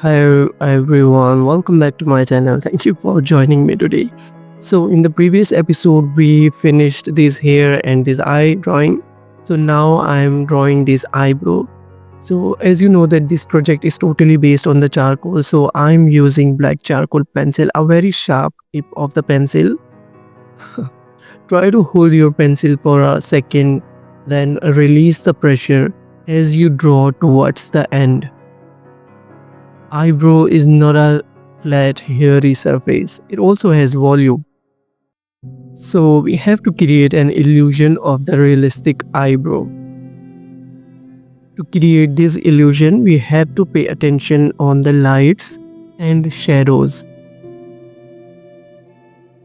Hi everyone, welcome back to my channel. Thank you for joining me today. So in the previous episode we finished this hair and this eye drawing. So now I'm drawing this eyebrow. So as you know that this project is totally based on the charcoal. So I'm using black charcoal pencil, a very sharp tip of the pencil. Try to hold your pencil for a second, then release the pressure as you draw towards the end. Eyebrow is not a flat, hairy surface. It also has volume. So we have to create an illusion of the realistic eyebrow. To create this illusion, we have to pay attention on the lights and shadows.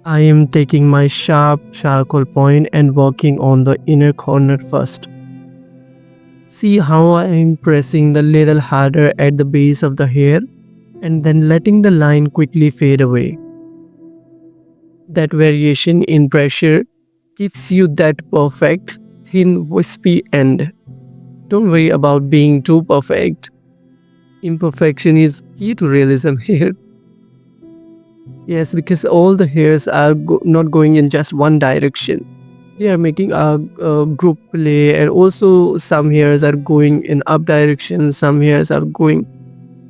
I am taking my sharp charcoal point and working on the inner corner first. See how I am pressing the little harder at the base of the hair and then letting the line quickly fade away. That variation in pressure gives you that perfect, thin, wispy end. Don't worry about being too perfect. Imperfection is key to realism here. Yes, because all the hairs are not going in just one direction. They are making a group play, and also some hairs are going in up direction, some hairs are going,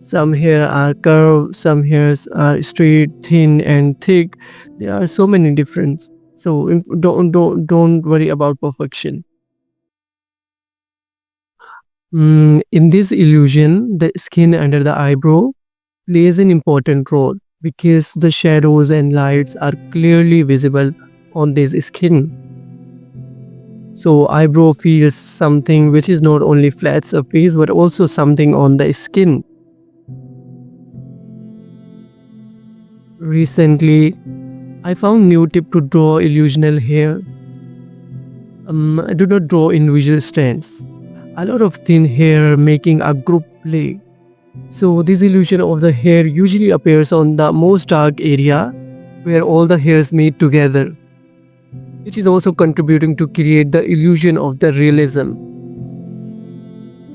some hair are curved, some hairs are straight, thin and thick. There are so many different. So don't worry about perfection. In this illusion, the skin under the eyebrow plays an important role because the shadows and lights are clearly visible on this skin. So eyebrow feels something which is not only flat surface but also something on the skin. Recently, I found new tip to draw illusional hair. I do not draw in visual strands. A lot of thin hair making a group play. So this illusion of the hair usually appears on the most dark area where all the hairs meet together, which is also contributing to create the illusion of the realism.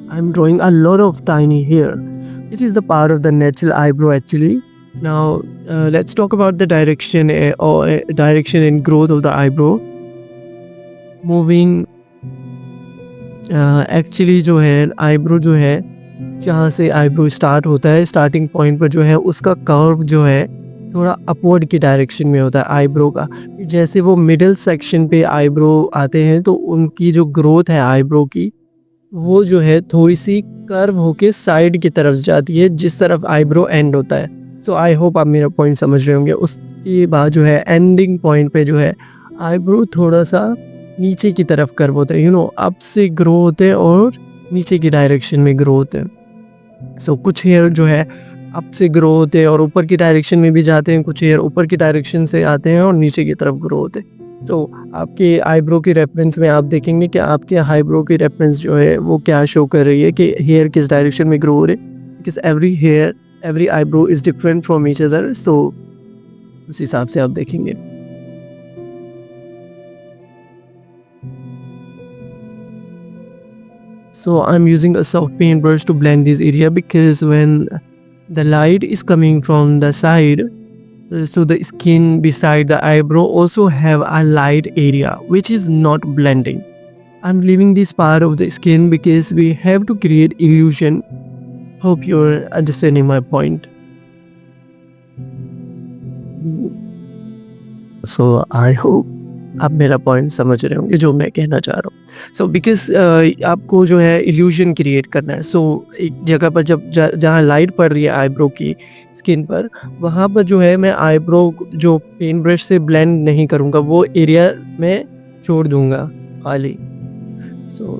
I'm drawing a lot of tiny hair, which is the part of the natural eyebrow actually. Now let's talk about the direction direction and growth of the eyebrow. Moving actually जो है eyebrow जो है जहाँ से eyebrow start होता है starting point पर जो है उसका कर्व जो है थोड़ा अपवर्ड की डायरेक्शन में होता है आईब्रो का। जैसे वो मिडिल सेक्शन पे आईब्रो आते हैं तो उनकी जो ग्रोथ है आईब्रो की वो जो है थोड़ी सी कर्व होके साइड की तरफ जाती है जिस तरफ आईब्रो एंड होता है। सो आई होप आप मेरा पॉइंट समझ रहे होंगे। उसके बाद जो है एंडिंग पॉइंट पे जो है आईब्रो थोड़ा सा नीचे की तरफ कर्व होते हैं, अप से ग्रो होते हैं और नीचे की डायरेक्शन में ग्रो होते हैं। सो कुछ हेयर जो है अप से ग्रो होते हैं और ऊपर की डायरेक्शन में भी जाते हैं, कुछ हेयर ऊपर की डायरेक्शन से आते हैं और नीचे की तरफ ग्रो होते हैं। तो आपके आईब्रो की रेफरेंस में आप देखेंगे कि आपके आईब्रो की रेफरेंस जो है वो क्या शो कर रही है कि हेयर किस डायरेक्शन में ग्रो हो रहे हैं, because every eyebrow is different from each other. So उस हिसाब से आप देखेंगे। So I'm using a soft paintbrush to blend this area because when the light is coming from the side, so the skin beside the eyebrow also have a light area which is not blending. I'm leaving this part of the skin because we have to create illusion. Hope you're understanding my point. So I hope आप मेरा point समझ रहे होंगे जो मैं कहना चाह रहा हूँ। सो बिकॉज आपको जो है इल्यूजन क्रिएट करना है। सो एक जगह पर जब जहाँ लाइट पड़ रही है आईब्रो की स्किन पर, वहाँ पर जो है मैं आईब्रो जो पेन ब्रश से ब्लेंड नहीं करूँगा, वो एरिया में छोड़ दूँगा खाली। So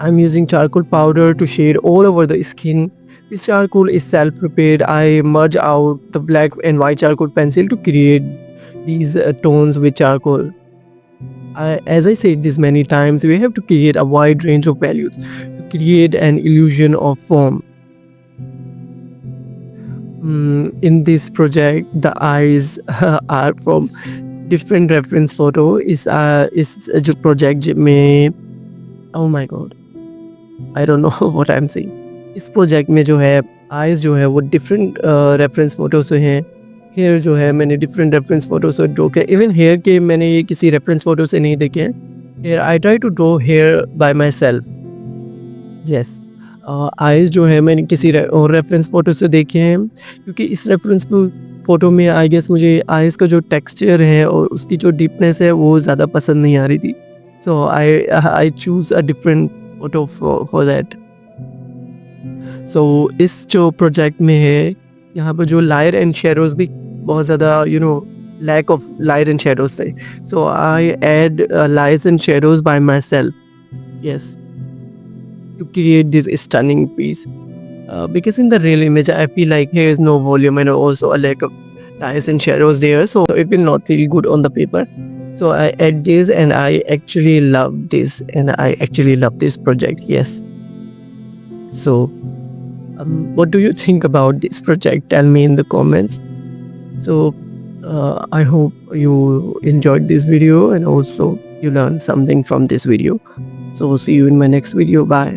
I am using charcoal powder to shade all over the skin. This charcoal is self-prepared. I merge out the black and white charcoal pencil to create these tones with charcoal. As I said this many times, we have to create a wide range of values to create an illusion of form. In this project, the eyes are from different reference photo. इस जो project में, oh my god, I don't know what I'm saying. इस project में जो है eyes जो है वो डिफरेंट रेफरेंस फ़ोटो से हैं। हेयर जो है मैंने डिफरेंट रेफरेंस फ़ोटो से ड्रॉ किया। इवन हेयर के मैंने ये किसी रेफरेंस फ़ोटो से नहीं देखे हैं। Hair I try to draw hair by myself. Yes. Eyes जो है मैंने किसी रेफरेंस फ़ोटो से देखे हैं, क्योंकि इस रेफरेंस फ़ोटो में आई गेस मुझे आईज़ का जो टेक्सचर है और उसकी जो डीपनेस है वो ज़्यादा पसंद नहीं आ रही थी। So I choose a different photo for that. So इस जो प्रोजेक्ट में है, यहाँ पर जो लाइट एंड शैडोज़ भी बहुत ज़्यादा lack of light and shadows थे। So I add lights and shadows by myself. Yes, to create this stunning piece. Because in the real image, I feel like here is no volume and also a lack of lights and shadows there, so it will not feel good on the paper. So I add this, and I actually love this, and I actually love this project. Yes. So, what do you think about this project? Tell me in the comments. So, I hope you enjoyed this video and also you learned something from this video. So, see you in my next video. Bye.